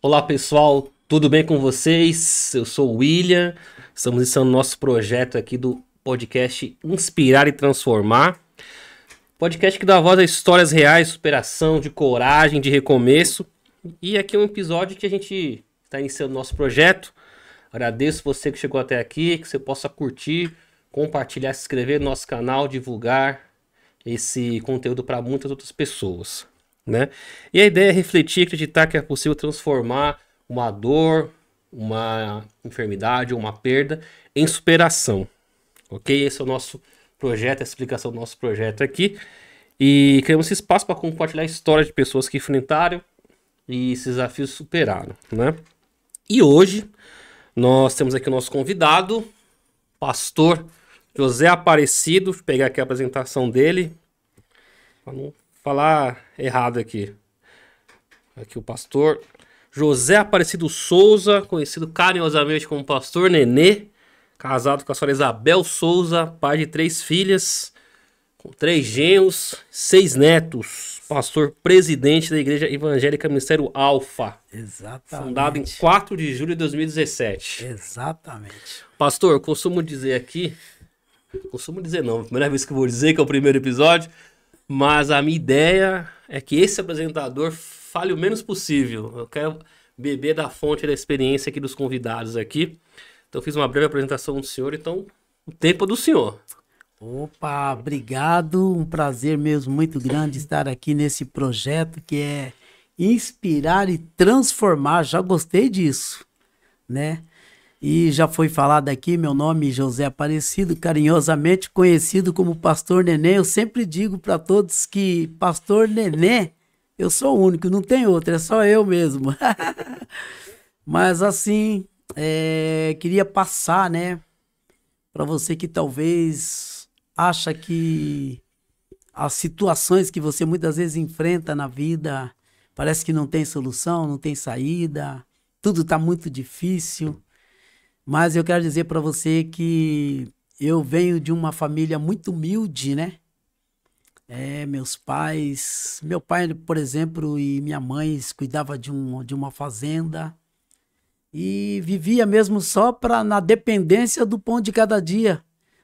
Olá pessoal, tudo bem com vocês? Eu sou o William, estamos iniciando nosso projeto aqui do podcast Inspirar e Transformar. Podcast que dá voz a histórias reais, de superação, de coragem, de recomeço. E aqui é um episódio que a gente está iniciando nosso projeto. Agradeço você que chegou até aqui, que você possa curtir, compartilhar, se inscrever no nosso canal, divulgar esse conteúdo para muitas outras pessoas, né? E a ideia é refletir, acreditar que é possível transformar uma dor, uma enfermidade ou uma perda em superação, ok? Esse é o nosso projeto, a explicação do nosso projeto aqui. E criamos esse espaço para compartilhar histórias de pessoas que enfrentaram e esses desafios superaram, né? E hoje nós temos aqui o nosso convidado, pastor José Aparecido. Vou pegar aqui a apresentação dele, para não falar errado aqui. Aqui o pastor José Aparecido Souza, conhecido carinhosamente como Pastor Nenê, casado com a senhora Isabel Souza, pai de 3 filhas, com 3 genros, 6 netos. Pastor presidente da Igreja Evangélica Ministério Alfa. Fundado em Exatamente. 4 de julho de 2017. Exatamente. Pastor, eu costumo dizer aqui, costumo dizer não, primeira vez que eu vou dizer que é o primeiro episódio, mas a minha ideia é que esse apresentador fale o menos possível. Eu quero beber da fonte da experiência aqui dos convidados aqui. Então eu fiz uma breve apresentação do senhor, então o tempo é do senhor. Opa, obrigado. Um prazer mesmo muito grande estar aqui nesse projeto que é inspirar e transformar. Já gostei disso, né? E já foi falado aqui, meu nome é José Aparecido, carinhosamente conhecido como Pastor Nenê. Eu sempre digo para todos que Pastor Nenê, eu sou o único, não tem outro, é só eu mesmo. Mas assim, queria passar, né, para você que talvez acha que as situações que você muitas vezes enfrenta na vida parece que não tem solução, não tem saída, tudo está muito difícil. Mas eu quero dizer para você que eu venho de uma família muito humilde, né? Meus pais, meu pai, por exemplo, e minha mãe cuidava de uma fazenda e vivia mesmo só na dependência do pão de cada dia,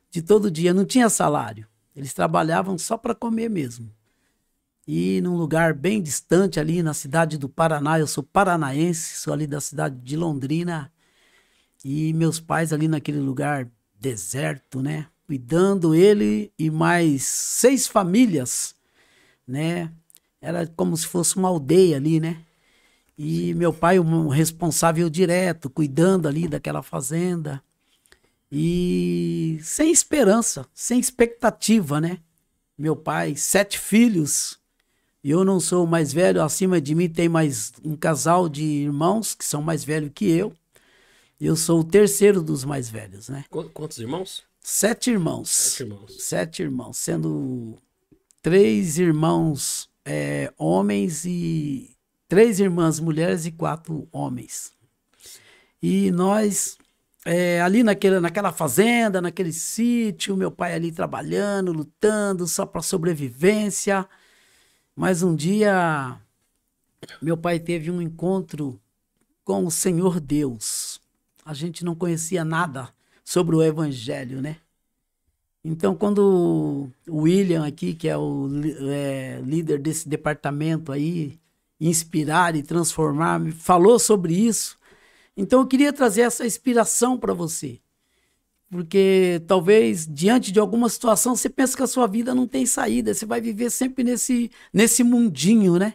de todo dia, não tinha salário. Eles trabalhavam só para comer mesmo. E num lugar bem distante ali na cidade do Paraná, eu sou paranaense, sou ali da cidade de Londrina. E meus pais ali naquele lugar deserto, né? Cuidando ele e mais 6 famílias, né? Era como se fosse uma aldeia ali, né? E meu pai, um responsável direto, cuidando ali daquela fazenda. E sem esperança, sem expectativa, né? Meu pai, 7 filhos. Eu não sou o mais velho, acima de mim tem mais um casal de irmãos que são mais velhos que eu. Eu sou o terceiro dos mais velhos, né? Quantos irmãos? 7 irmãos. 7 irmãos. 7 irmãos, sendo 3 irmãos homens e 3 irmãs mulheres e 4 homens. E nós, ali naquela fazenda, naquele sítio, meu pai ali trabalhando, lutando só para sobrevivência. Mas um dia, meu pai teve um encontro com o Senhor Deus. A gente não conhecia nada sobre o evangelho, né? Então, quando o William aqui, que é o líder desse departamento aí, inspirar e transformar, me falou sobre isso. Então, eu queria trazer essa inspiração para você. Porque talvez, diante de alguma situação, você pensa que a sua vida não tem saída. Você vai viver sempre nesse mundinho, né?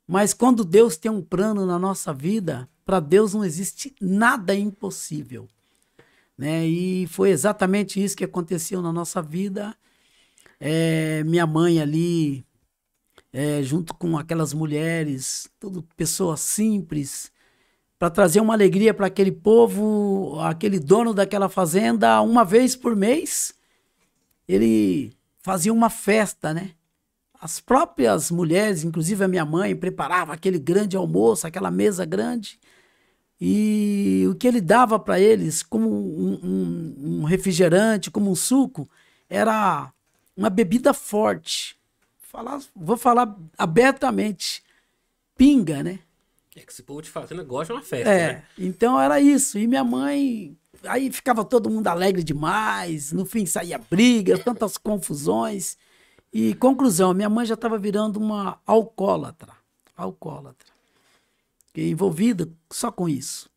Mas quando Deus tem um plano na nossa vida, para Deus não existe nada impossível, né? E foi exatamente isso que aconteceu na nossa vida. Minha mãe ali, junto com aquelas mulheres, tudo pessoas simples, para trazer uma alegria para aquele povo, aquele dono daquela fazenda, uma vez por mês, ele fazia uma festa, né? As próprias mulheres, inclusive a minha mãe, preparava aquele grande almoço, aquela mesa grande. E o que ele dava para eles, como um refrigerante, como um suco, era uma bebida forte. Vou falar abertamente, pinga, né? É que esse povo te fazendo gosta de uma festa, né? Então era isso. E minha mãe, aí ficava todo mundo alegre demais, no fim saía briga, tantas confusões. E conclusão, minha mãe já estava virando uma alcoólatra, alcoólatra, envolvida só com isso.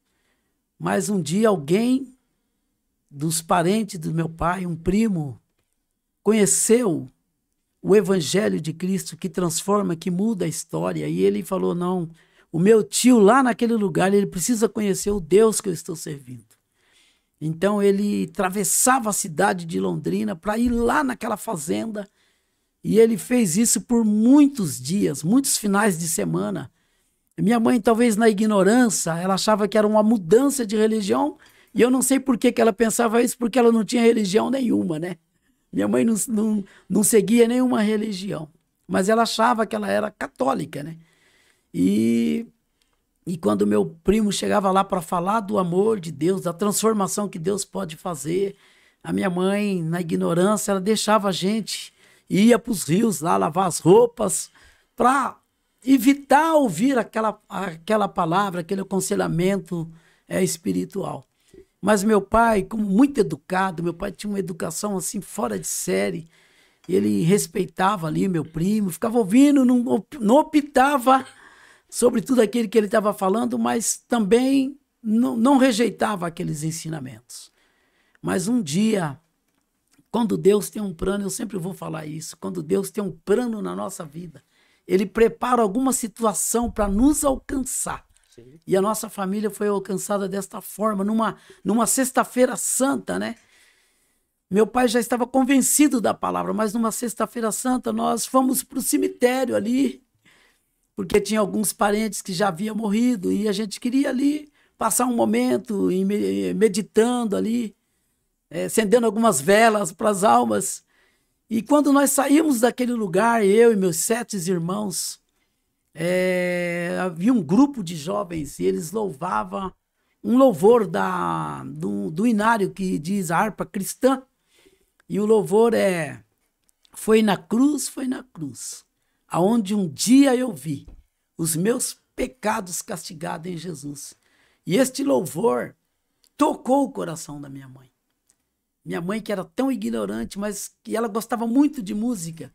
Mas um dia alguém dos parentes do meu pai, um primo, conheceu o evangelho de Cristo que transforma, que muda a história. E ele falou, não, o meu tio lá naquele lugar, ele precisa conhecer o Deus que eu estou servindo. Então ele atravessava a cidade de Londrina para ir lá naquela fazenda. E ele fez isso por muitos dias, muitos finais de semana. Minha mãe, talvez na ignorância, ela achava que era uma mudança de religião. E eu não sei por que ela pensava isso, porque ela não tinha religião nenhuma, né? Minha mãe não seguia nenhuma religião. Mas ela achava que ela era católica, né? E quando meu primo chegava lá para falar do amor de Deus, da transformação que Deus pode fazer, a minha mãe, na ignorância, ela deixava a gente, ia para os rios lá lavar as roupas, para evitar ouvir aquela palavra, aquele aconselhamento espiritual. Mas meu pai, como muito educado, meu pai tinha uma educação assim fora de série, ele respeitava ali meu primo, ficava ouvindo, não optava sobre tudo aquilo que ele estava falando, mas também não rejeitava aqueles ensinamentos. Mas um dia, quando Deus tem um plano, eu sempre vou falar isso, quando Deus tem um plano na nossa vida, ele prepara alguma situação para nos alcançar. Sim. E a nossa família foi alcançada desta forma, numa sexta-feira santa, né? Meu pai já estava convencido da palavra, mas numa sexta-feira santa nós fomos para o cemitério ali, porque tinha alguns parentes que já haviam morrido e a gente queria ali passar um momento meditando ali, acendendo algumas velas para as almas. E quando nós saímos daquele lugar, eu e meus 7 irmãos, havia um grupo de jovens e eles louvavam um louvor do inário que diz a harpa cristã. E o louvor foi na cruz, aonde um dia eu vi os meus pecados castigados em Jesus. E este louvor tocou o coração da minha mãe. Minha mãe, que era tão ignorante, mas que ela gostava muito de música.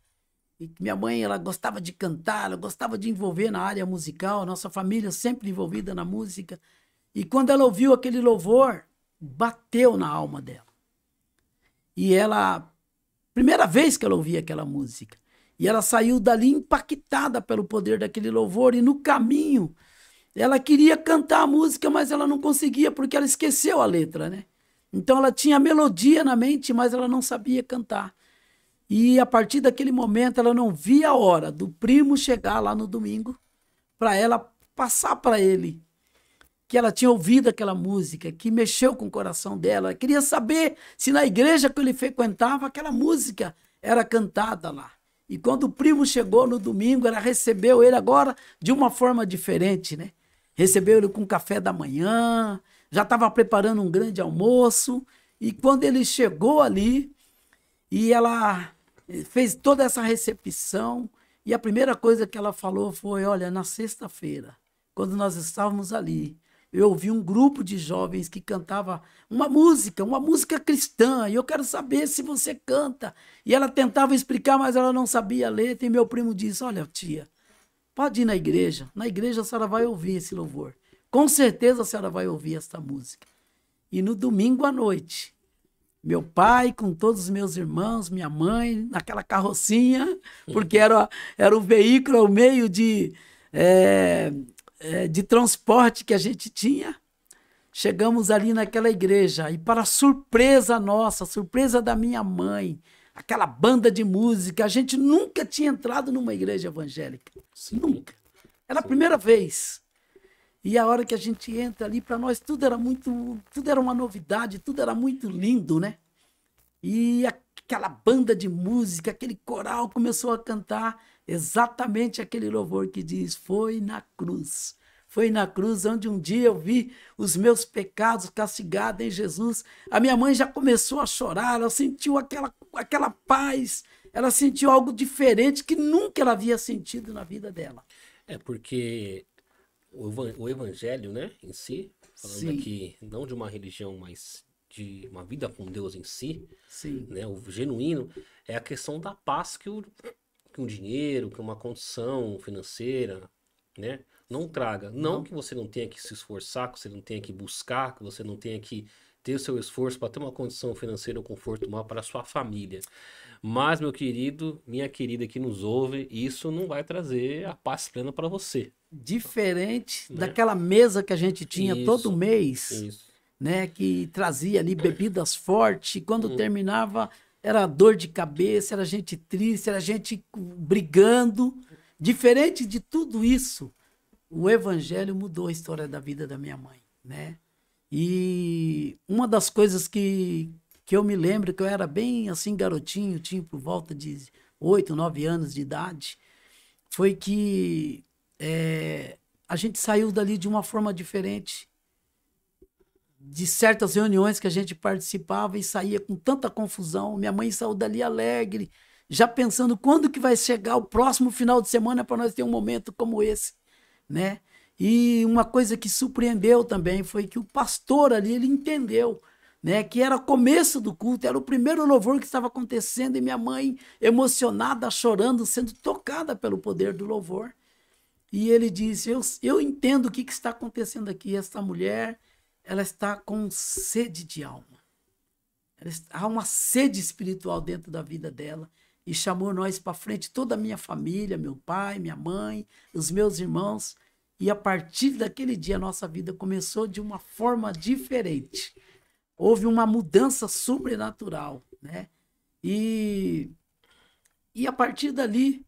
E minha mãe, ela gostava de cantar, ela gostava de envolver na área musical, nossa família sempre envolvida na música. E quando ela ouviu aquele louvor, bateu na alma dela. E ela, primeira vez que ela ouvia aquela música, e ela saiu dali impactada pelo poder daquele louvor, e no caminho, ela queria cantar a música, mas ela não conseguia, porque ela esqueceu a letra, né? Então ela tinha a melodia na mente, mas ela não sabia cantar. E a partir daquele momento ela não via a hora do primo chegar lá no domingo para ela passar para ele que ela tinha ouvido aquela música, que mexeu com o coração dela. Ela queria saber se na igreja que ele frequentava aquela música era cantada lá. E quando o primo chegou no domingo, ela recebeu ele agora de uma forma diferente, né? Recebeu ele com café da manhã, já estava preparando um grande almoço, e quando ele chegou ali, e ela fez toda essa recepção, e a primeira coisa que ela falou foi, olha, na sexta-feira, quando nós estávamos ali, eu ouvi um grupo de jovens que cantava uma música cristã, e eu quero saber se você canta. E ela tentava explicar, mas ela não sabia a letra, e meu primo disse, olha, tia, pode ir na igreja a senhora vai ouvir esse louvor. Com certeza a senhora vai ouvir esta música. E no domingo à noite, meu pai com todos os meus irmãos, minha mãe, naquela carrocinha, porque era o veículo, o meio de transporte que a gente tinha, chegamos ali naquela igreja e para surpresa nossa, surpresa da minha mãe, aquela banda de música, a gente nunca tinha entrado numa igreja evangélica, sim, nunca, era a primeira vez. E a hora que a gente entra ali, para nós tudo era uma novidade, tudo era muito lindo, né? E aquela banda de música, aquele coral começou a cantar exatamente aquele louvor que diz, foi na cruz onde um dia eu vi os meus pecados castigados em Jesus. A minha mãe já começou a chorar, ela sentiu aquela paz, ela sentiu algo diferente que nunca ela havia sentido na vida dela. Porque o evangelho, né, em si, falando Sim. aqui não de uma religião, mas de uma vida com Deus em si, Sim. né, o genuíno, é a questão da paz que um dinheiro, que uma condição financeira, né, não traga. Não Não. que você não tenha que se esforçar, que você não tenha que buscar, que você não tenha que ter o seu esforço para ter uma condição financeira ou conforto maior para a sua família. Mas, meu querido, minha querida que nos ouve, isso não vai trazer a paz plena para você, Diferente né? daquela mesa que a gente tinha todo Isso, mês, isso. né? Que trazia ali bebidas fortes. E quando terminava, era dor de cabeça, era gente triste, era gente brigando. Diferente de tudo isso, o evangelho mudou a história da vida da minha mãe, né? E uma das coisas que eu me lembro, que eu era bem assim garotinho, tinha por volta de 8, 9 anos de idade, foi que a gente saiu dali de uma forma diferente de certas reuniões que a gente participava e saía com tanta confusão. Minha mãe saiu dali alegre, já pensando quando que vai chegar o próximo final de semana para nós ter um momento como esse, né? E uma coisa que surpreendeu também foi que o pastor ali, ele entendeu, né, que era o começo do culto, era o primeiro louvor que estava acontecendo e minha mãe emocionada, chorando, sendo tocada pelo poder do louvor. E ele disse: eu entendo o que está acontecendo aqui. Esta mulher, ela está com sede de alma. Há uma sede espiritual dentro da vida dela. E chamou nós para frente, toda a minha família, meu pai, minha mãe, os meus irmãos. E a partir daquele dia, a nossa vida começou de uma forma diferente. Houve uma mudança sobrenatural, né? E a partir dali,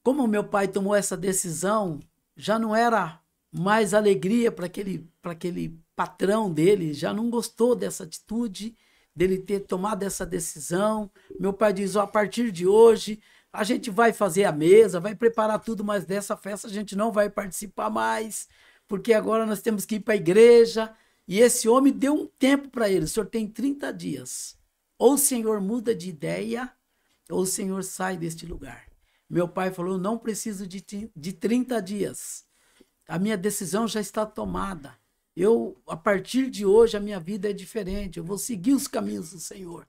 como meu pai tomou essa decisão, já não era mais alegria para aquele patrão dele, já não gostou dessa atitude, dele ter tomado essa decisão. Meu pai diz: a partir de hoje, a gente vai fazer a mesa, vai preparar tudo, mas dessa festa a gente não vai participar mais, porque agora nós temos que ir para a igreja. E esse homem deu um tempo para ele: o senhor tem 30 dias. Ou o senhor muda de ideia, ou o senhor sai deste lugar. Meu pai falou: não preciso de 30 dias. A minha decisão já está tomada. A partir de hoje, a minha vida é diferente. Eu vou seguir os caminhos do Senhor.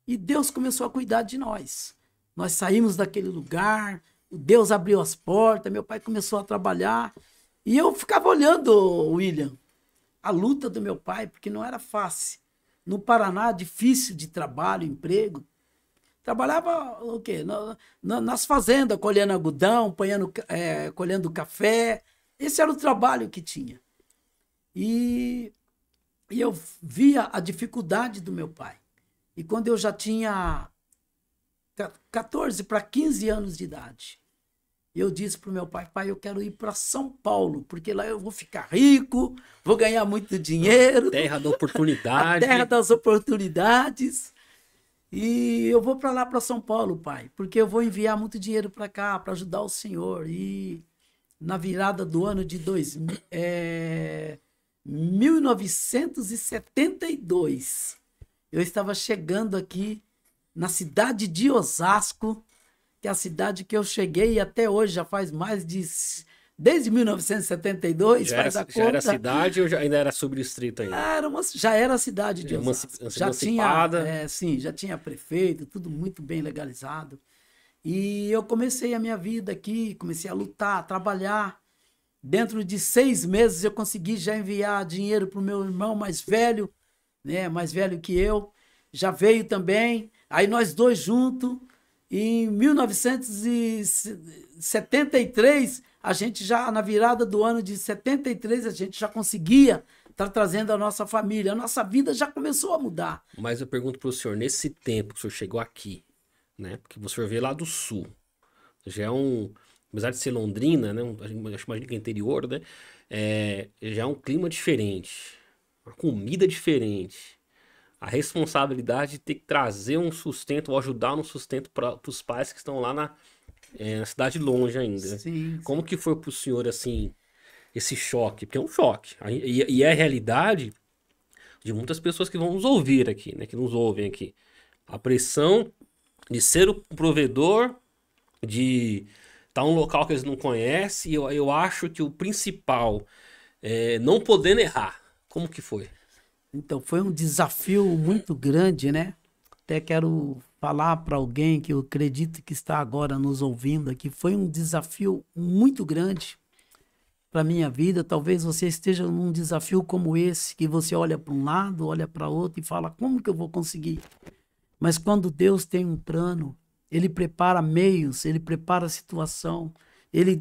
E Deus começou a cuidar de nós. Nós saímos daquele lugar, Deus abriu as portas, meu pai começou a trabalhar. E eu ficava olhando, William, a luta do meu pai, porque não era fácil. No Paraná, difícil de trabalho, emprego. Trabalhava o quê? Nas fazendas, colhendo algodão, colhendo café. Esse era o trabalho que tinha. E eu via a dificuldade do meu pai. E quando eu já tinha 14 para 15 anos de idade, eu disse para o meu pai: pai, eu quero ir para São Paulo, porque lá eu vou ficar rico, vou ganhar muito dinheiro. Terra da oportunidade. A terra das oportunidades. E eu vou para lá, para São Paulo, pai, porque eu vou enviar muito dinheiro para cá, para ajudar o senhor. E na virada do ano de 1972, eu estava chegando aqui na cidade de Osasco, que é a cidade que eu cheguei e até hoje já faz mais de... Desde 1972, faz a conta. Já era cidade ou ainda era subdistrito ainda? Já era a cidade de Osasco. Já tinha, sim, já tinha prefeito, tudo muito bem legalizado. E eu comecei a minha vida aqui, comecei a lutar, a trabalhar. Dentro de 6 meses eu consegui já enviar dinheiro para o meu irmão mais velho, né, mais velho que eu. Já veio também. Aí nós dois juntos. Em 1973, a gente já, na virada do ano de 73, a gente já conseguia estar trazendo a nossa família. A nossa vida já começou a mudar. Mas eu pergunto para o senhor, nesse tempo que o senhor chegou aqui, né? Porque o senhor veio lá do sul, já é apesar de ser Londrina, né? Imagina que é interior, né? Já é um clima diferente, uma comida diferente. A responsabilidade de ter que trazer um sustento ou ajudar no sustento para os pais que estão lá na cidade longe ainda. Sim, Como que foi para o senhor, assim, esse choque? Porque é um choque. E é a realidade de muitas pessoas que vão nos ouvir aqui, né? Que nos ouvem aqui. A pressão de ser o provedor, de tá um local que eles não conhecem, e eu acho que o principal é não podendo errar. Como que foi? Então, foi um desafio muito grande, né? Até quero falar para alguém que eu acredito que está agora nos ouvindo aqui. Foi um desafio muito grande para minha vida. Talvez você esteja num desafio como esse, que você olha para um lado, olha para outro e fala: como que eu vou conseguir? Mas quando Deus tem um plano, Ele prepara meios, Ele prepara a situação, Ele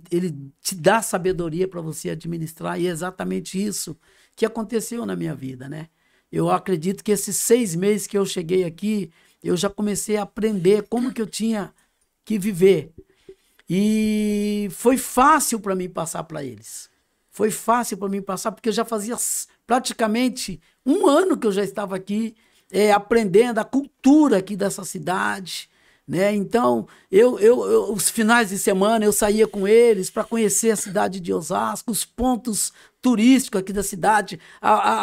te dá sabedoria para você administrar, e é exatamente isso que aconteceu na minha vida, né? Eu acredito que esses 6 meses que eu cheguei aqui, eu já comecei a aprender como que eu tinha que viver. E foi fácil para mim passar para eles. Foi fácil para mim passar, porque eu já fazia praticamente 1 ano que eu já estava aqui, aprendendo a cultura aqui dessa cidade, né? Então, os finais de semana eu saía com eles para conhecer a cidade de Osasco, os pontos turísticos aqui da cidade,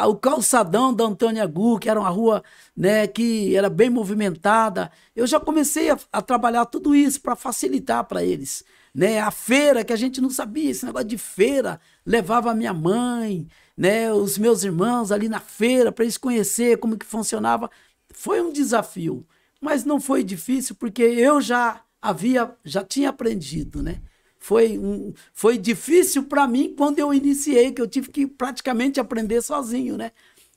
o calçadão da Antônia Gu, que era uma rua, né, que era bem movimentada. Eu já comecei a trabalhar tudo isso para facilitar para eles, né? A feira, que a gente não sabia, esse negócio de feira, levava a minha mãe, né, os meus irmãos ali na feira para eles conhecer como que funcionava. Foi um desafio, mas não foi difícil, porque eu já tinha aprendido, né? Foi difícil para mim quando eu iniciei, que eu tive que praticamente aprender sozinho, né?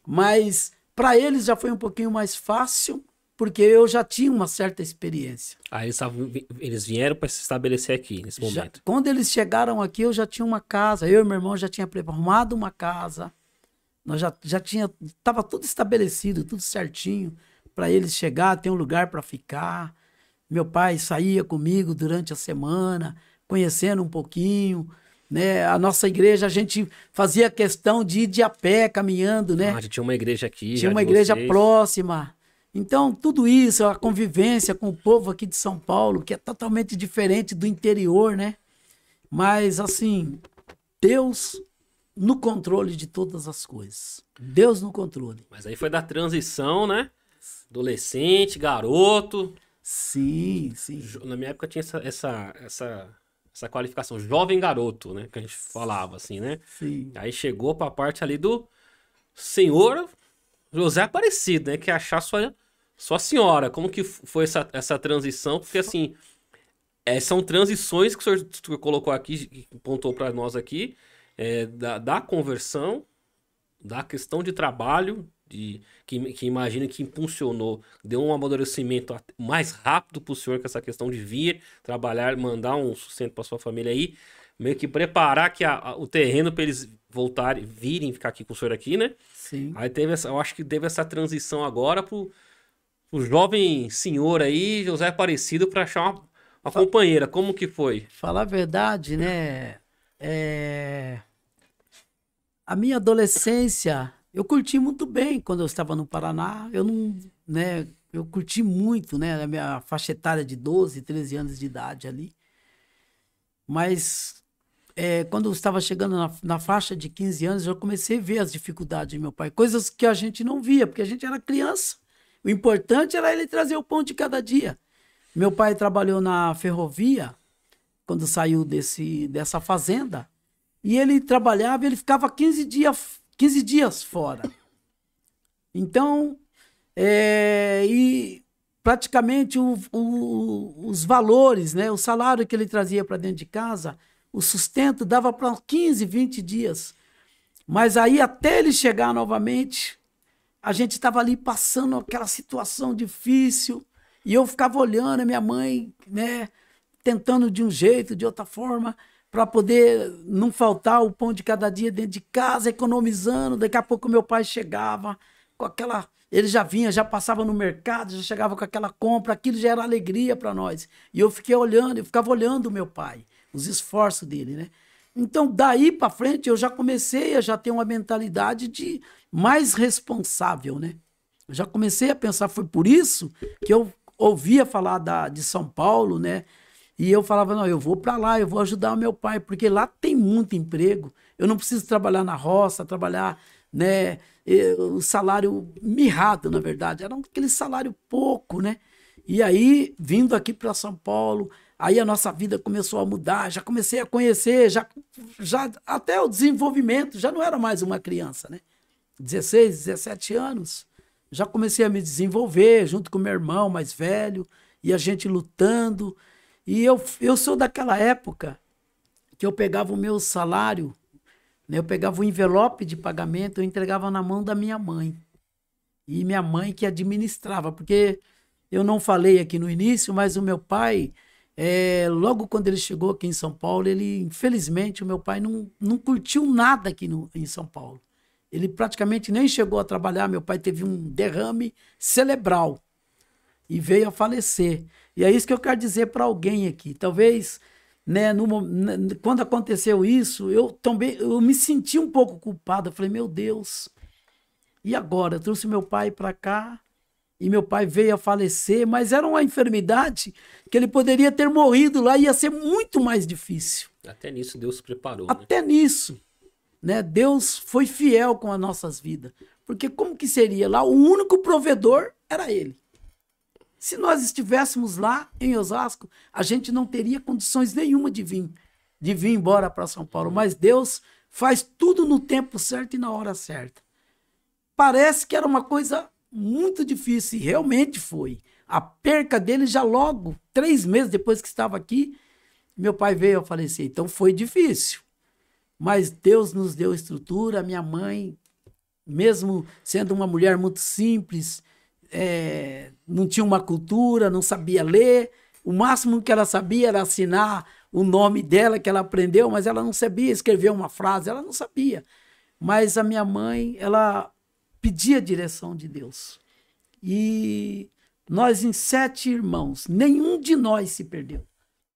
Mas para eles já foi um pouquinho mais fácil, porque eu já tinha uma certa experiência. Aí eles vieram para se estabelecer aqui, nesse momento. Quando eles chegaram aqui, eu já tinha uma casa, eu e meu irmão já tinha arrumado uma casa, nós já tinha, estava tudo estabelecido, tudo certinho, para eles chegar, ter um lugar para ficar. Meu pai saía comigo durante a semana, conhecendo um pouquinho, né? A nossa igreja, a gente fazia questão de ir de a pé, caminhando, né? A gente tinha uma igreja aqui. Tinha uma igreja próxima. Então, tudo isso, a convivência com o povo aqui de São Paulo, que é totalmente diferente do interior, né? Mas, assim, Deus no controle de todas as coisas. Deus no controle. Mas aí foi da transição, né? Adolescente, garoto. Sim, sim. Na minha época tinha essa qualificação, jovem garoto, né? Que a gente falava assim, né? Sim. Aí chegou pra parte ali do senhor José Aparecido, né? Que é achar sua senhora. Como que foi essa transição? Porque assim, são transições que o senhor colocou aqui, que apontou pra nós aqui, da conversão, da questão de trabalho, que imagina que impulsionou, deu um amadurecimento mais rápido pro senhor com essa questão de vir, trabalhar, mandar um sustento pra sua família aí, meio que preparar o terreno para eles voltarem, virem ficar aqui com o senhor aqui, né? Sim. Aí eu acho que teve essa transição agora pro jovem senhor aí, José Aparecido, para achar uma companheira. Como que foi? Falar a verdade, né? A minha adolescência, eu curti muito bem quando eu estava no Paraná. Eu não, né? Eu curti muito, né? A minha faixa etária de 12, 13 anos de idade ali. Mas quando eu estava chegando na faixa de 15 anos, eu comecei a ver as dificuldades de meu pai. Coisas que a gente não via, porque a gente era criança. O importante era ele trazer o pão de cada dia. Meu pai trabalhou na ferrovia, quando saiu dessa fazenda. E ele trabalhava, ele ficava 15 dias fora. Então, e praticamente os valores, né, o salário que ele trazia para dentro de casa, o sustento dava para 15, 20 dias. Mas aí, até ele chegar novamente, a gente estava ali passando aquela situação difícil, e eu ficava olhando a minha mãe, né, tentando de um jeito, de outra forma, para poder não faltar o pão de cada dia dentro de casa, economizando. Daqui a pouco meu pai chegava com aquela... Ele já vinha, já passava no mercado, já chegava com aquela compra, aquilo já era alegria para nós. E eu ficava olhando o meu pai, os esforços dele, né? Então, daí para frente, eu já comecei a já ter uma mentalidade de mais responsável, né? Eu já comecei a pensar, foi por isso que eu ouvia falar de São Paulo, né? E eu falava, não, eu vou para lá, eu vou ajudar o meu pai, porque lá tem muito emprego. Eu não preciso trabalhar na roça, trabalhar, né? O salário mirrado, na verdade, era aquele salário pouco, né? E aí, vindo aqui para São Paulo, Aí a nossa vida começou a mudar, já comecei a conhecer, já até o desenvolvimento, já não era mais uma criança, né? 16, 17 anos, já comecei a me desenvolver junto com meu irmão mais velho, e a gente lutando. E eu sou daquela época que eu pegava o meu salário, né? Eu pegava o envelope de pagamento, eu entregava na mão da minha mãe. E minha mãe que administrava, porque eu não falei aqui no início, mas o meu pai, logo quando ele chegou aqui em São Paulo, infelizmente, o meu pai não curtiu nada aqui em São Paulo. Ele praticamente nem chegou a trabalhar, meu pai teve um derrame cerebral e veio a falecer. E é isso que eu quero dizer para alguém aqui. Talvez, né, quando aconteceu isso, eu me senti um pouco culpado. Eu falei, meu Deus, e agora? Eu trouxe meu pai para cá e meu pai veio a falecer, mas era uma enfermidade que ele poderia ter morrido lá, ia ser muito mais difícil. Até nisso Deus se preparou, Até nisso, né? Deus foi fiel com as nossas vidas. Porque como que seria lá? O único provedor era ele. Se nós estivéssemos lá em Osasco, a gente não teria condições nenhuma de vir embora para São Paulo. Mas Deus faz tudo no tempo certo e na hora certa. Parece que era uma coisa muito difícil, e realmente foi. A perca dele já logo, 3 meses depois que estava aqui, meu pai veio a falecer. Então foi difícil. Mas Deus nos deu estrutura. Minha mãe, mesmo sendo uma mulher muito simples, não tinha uma cultura, não sabia ler. O máximo que ela sabia era assinar o nome dela, que ela aprendeu, mas ela não sabia escrever uma frase, ela não sabia. Mas a minha mãe, ela pedia a direção de Deus. E nós, em 7 irmãos, nenhum de nós se perdeu.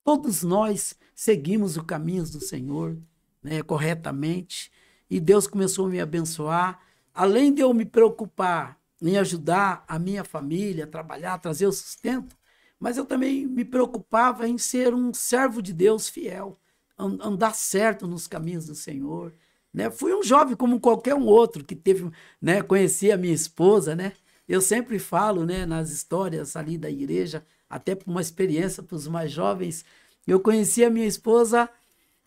Todos nós seguimos os caminhos do Senhor, né, corretamente. E Deus começou a me abençoar. Além de eu me preocupar em ajudar a minha família, trabalhar, trazer o sustento, mas eu também me preocupava em ser um servo de Deus fiel, andar certo nos caminhos do Senhor. Né? Fui um jovem como qualquer um outro que teve, né, conheci a minha esposa, né? Eu sempre falo, né, nas histórias ali da igreja, até por uma experiência para os mais jovens, eu conheci a minha esposa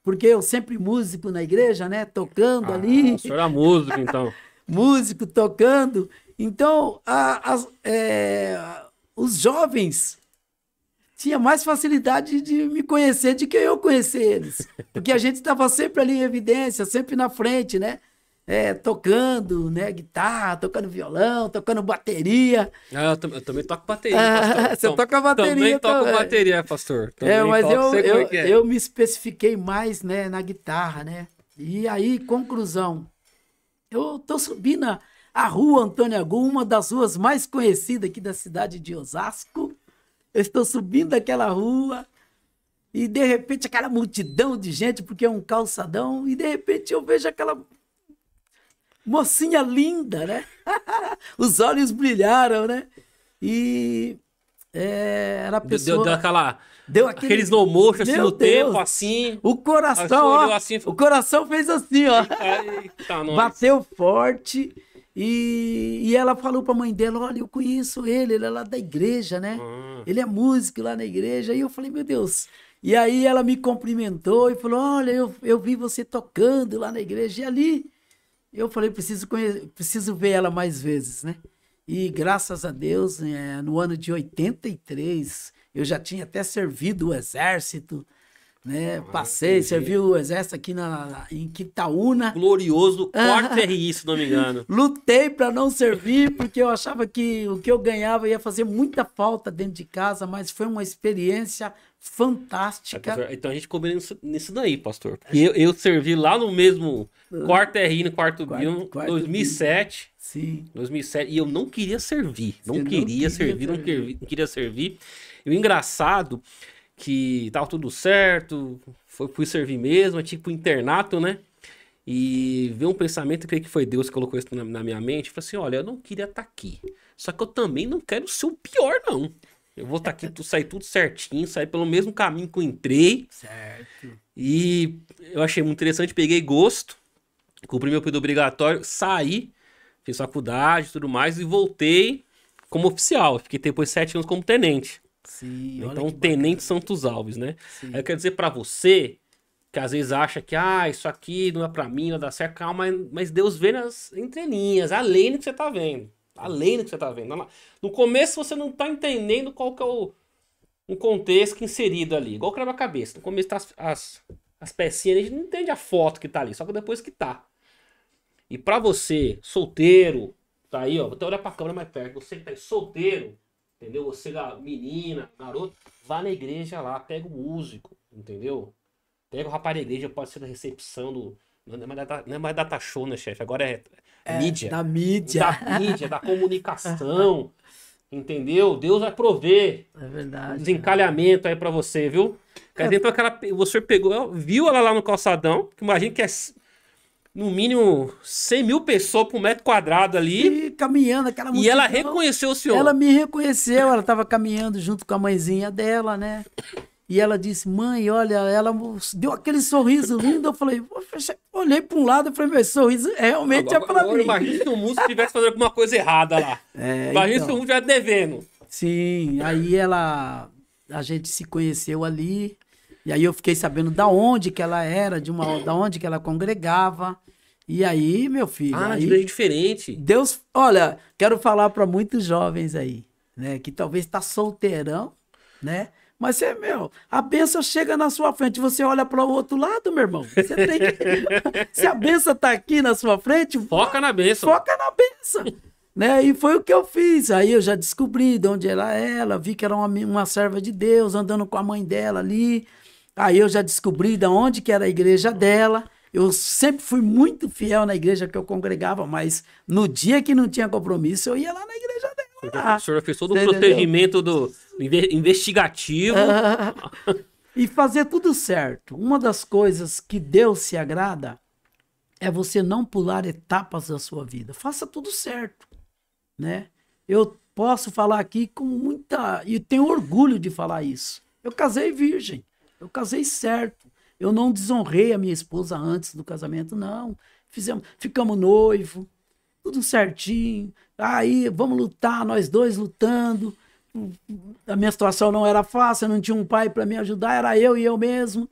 porque eu sempre músico na igreja, né, tocando ali. O senhor era músico, então. Músico, tocando. Então, os jovens tinha mais facilidade de me conhecer do que eu conhecer eles. Porque a gente estava sempre ali em evidência, sempre na frente, né? Tocando, né? Guitarra, tocando violão, tocando bateria. Eu também toco bateria, pastor. Você toca bateria também? Toco bateria, pastor. Também mas toco, eu me especifiquei mais, né, na guitarra, né? E aí, conclusão, eu tô subindo a rua Antônio Agum, uma das ruas mais conhecidas aqui da cidade de Osasco. Eu estou subindo aquela rua e, de repente, aquela multidão de gente, porque é um calçadão, e, de repente, eu vejo aquela mocinha linda, né? Os olhos brilharam, né? E era a pessoa... Deu aquele slow motion, assim, no tempo, assim... O coração, ó, assim, o coração fez assim, ó. Eita, bateu forte... E ela falou para a mãe dela, olha, eu conheço ele é lá da igreja, né? Ele é músico lá na igreja. E eu falei, meu Deus. E aí ela me cumprimentou e falou, olha, eu vi você tocando lá na igreja. E ali eu falei, preciso ver ela mais vezes, né? E graças a Deus, no ano de 83, eu já tinha até servido o exército, né? Servi o exército aqui em Quitaúna. Glorioso, 4º RI, se não me engano. Lutei para não servir, porque eu achava que o que eu ganhava ia fazer muita falta dentro de casa, mas foi uma experiência fantástica. Então a gente combina nisso daí, pastor. Eu servi lá no mesmo 4º RI, no 4º BIM, em 2007. Sim. 2007, e eu não queria servir. Não queria servir. E o engraçado... que tava tudo certo, fui servir mesmo, é tipo internato, né? E veio um pensamento, eu creio que foi Deus que colocou isso na minha mente, falei assim, olha, eu não queria estar aqui, só que eu também não quero ser o pior, não. Eu vou estar aqui, sair tudo certinho, sair pelo mesmo caminho que eu entrei. Certo. E eu achei muito interessante, peguei gosto, cumpri meu período obrigatório, saí, fiz faculdade e tudo mais, e voltei como oficial. Fiquei depois 7 anos como tenente. Sim, olha Então, que Tenente bacana. Santos Alves, né? Sim. Aí eu quero dizer pra você, que às vezes acha que, isso aqui não é pra mim, não vai dar certo, calma, mas Deus vê nas entrelinhas, além do que você tá vendo. Além do que você tá vendo. No começo você não tá entendendo qual que é o contexto inserido ali. Igual o quebra-cabeça. No começo tá as pecinhas, a gente não entende a foto que tá ali, só que depois que tá. E pra você, solteiro, tá aí, ó, vou até olhar pra câmera mais perto, você que tá aí solteiro, entendeu? Você, menina, garoto, vá na igreja lá, pega o músico, entendeu? Pega o rapaz da igreja, pode ser da recepção do. Não é mais data show, né, chefe? Agora é É, mídia. da mídia. Da mídia, da comunicação. Entendeu? Deus vai prover É um verdade. desencalhamento aí pra você, viu? Quer dizer, você pegou, viu ela lá no calçadão, que imagina que é no mínimo 100 mil pessoas por metro quadrado ali, E caminhando, aquela e ela multidão. reconheceu o Ela senhor. me reconheceu, ela estava caminhando junto com a mãezinha dela, né? E ela disse, mãe, olha, ela deu aquele sorriso lindo. Eu falei, olhei para um lado e falei, meu esse sorriso realmente é para Agora mim. imagina se o músico estivesse fazendo alguma coisa errada lá. É, Imagina se o músico então. estivesse devendo. Sim, aí a gente se conheceu ali. E aí eu fiquei sabendo da onde que ela era, da onde que ela congregava. E aí, meu filho, Ah, de aí igreja diferente. Deus, olha, quero falar para muitos jovens aí, né, que talvez tá solteirão, né? Mas você, meu, a bênção chega na sua frente, você olha para o outro lado, meu irmão. Você tem que se a bênção tá aqui na sua frente, Foca na bênção. foca na bênção, né? E foi o que eu fiz. Aí eu já descobri de onde era ela, vi que era uma serva de Deus andando com a mãe dela ali. Aí eu já descobri de onde que era a igreja dela. Eu sempre fui muito fiel na igreja que eu congregava, mas no dia que não tinha compromisso, eu ia lá na igreja dela. O senhor fez todo um Você entendeu? procedimento investigativo. E fazer tudo certo. Uma das coisas que Deus se agrada é você não pular etapas da sua vida. Faça tudo certo, né? Eu posso falar aqui com muita... E tenho orgulho de falar isso. Eu casei virgem. Eu casei certo. Eu não desonrei a minha esposa antes do casamento, não. Ficamos noivo, tudo certinho. Aí, vamos lutar, nós dois lutando. A minha situação não era fácil, eu não tinha um pai para me ajudar, era eu e eu mesmo.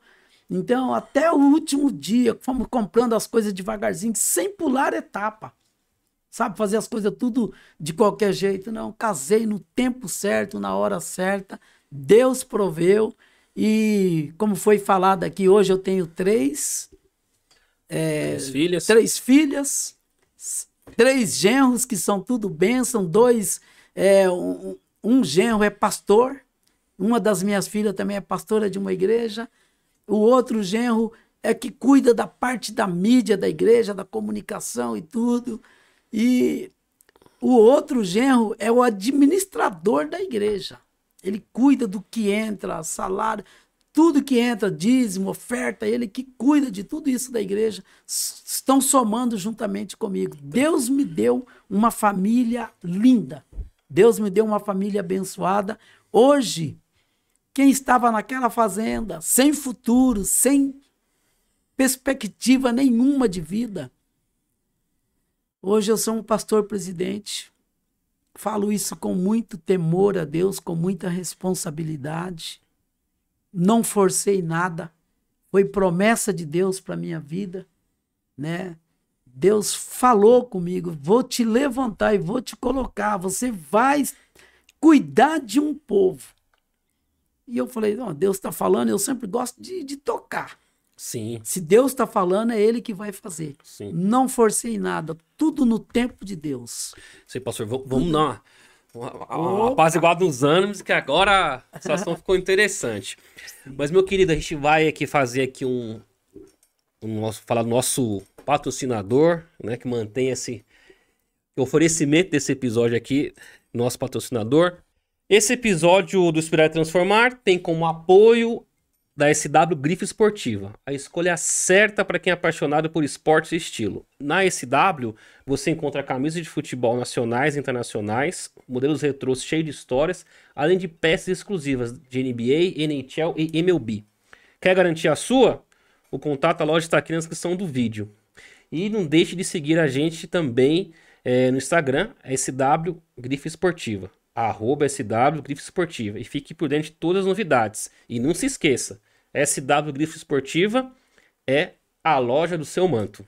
Então, até o último dia, fomos comprando as coisas devagarzinho, sem pular etapa. Sabe, fazer as coisas tudo de qualquer jeito. Não, casei no tempo certo, na hora certa. Deus proveu. E como foi falado aqui, hoje eu tenho três Filhas. filhas, três genros que são tudo bênção, dois, um genro é pastor, uma das minhas filhas também é pastora de uma igreja, o outro genro é que cuida da parte da mídia da igreja, da comunicação e tudo, e o outro genro é o administrador da igreja. Ele cuida do que entra, salário, tudo que entra, dízimo, oferta, ele que cuida de tudo isso da igreja, estão somando juntamente comigo. Deus me deu uma família linda. Deus me deu uma família abençoada. Hoje, quem estava naquela fazenda, sem futuro, sem perspectiva nenhuma de vida, hoje eu sou um pastor presidente. Falo isso com muito temor a Deus, com muita responsabilidade. Não forcei nada. Foi promessa de Deus para minha vida, né? Deus falou comigo, vou te levantar e vou te colocar, você vai cuidar de um povo. E eu falei, não, Deus está falando, eu sempre gosto de tocar. Sim, Se Deus está falando, é Ele que vai fazer. sim. Não forcei nada, tudo no tempo de Deus. Sei, pastor, vamos dar uma apaziguada nos ânimos, que agora a situação ficou interessante. Mas, meu querido, a gente vai aqui fazer aqui falar do nosso patrocinador, né, que mantém esse oferecimento desse episódio aqui, nosso patrocinador. Esse episódio do Inspirar e Transformar tem como apoio da SW Grife Esportiva, a escolha certa para quem é apaixonado por esportes e estilo. Na SW, você encontra camisas de futebol nacionais e internacionais, modelos retrôs cheios de histórias, além de peças exclusivas de NBA, NHL e MLB. Quer garantir a sua? O contato à loja está aqui na descrição do vídeo. E não deixe de seguir a gente também no Instagram, SW Grife Esportiva. @SW Grife Esportiva. E fique por dentro de todas as novidades. E não se esqueça, SW Grife Esportiva é a loja do seu manto.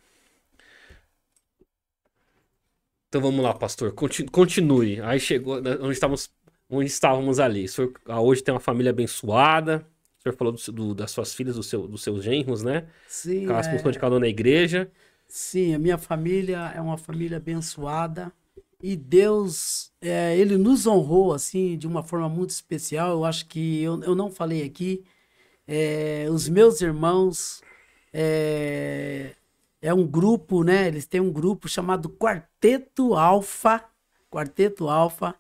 Então vamos lá, pastor. Continue. Aí chegou onde estávamos ali. O senhor hoje tem uma família abençoada. O senhor falou das suas filhas, dos seus genros, né? Sim, Com a expulsão de cada um na igreja. sim, a minha família é uma família abençoada. E Deus, ele nos honrou assim de uma forma muito especial. Eu acho que eu não falei aqui. Os meus irmãos é um grupo, né? Eles têm um grupo chamado Quarteto Alfa. Quarteto Alfa.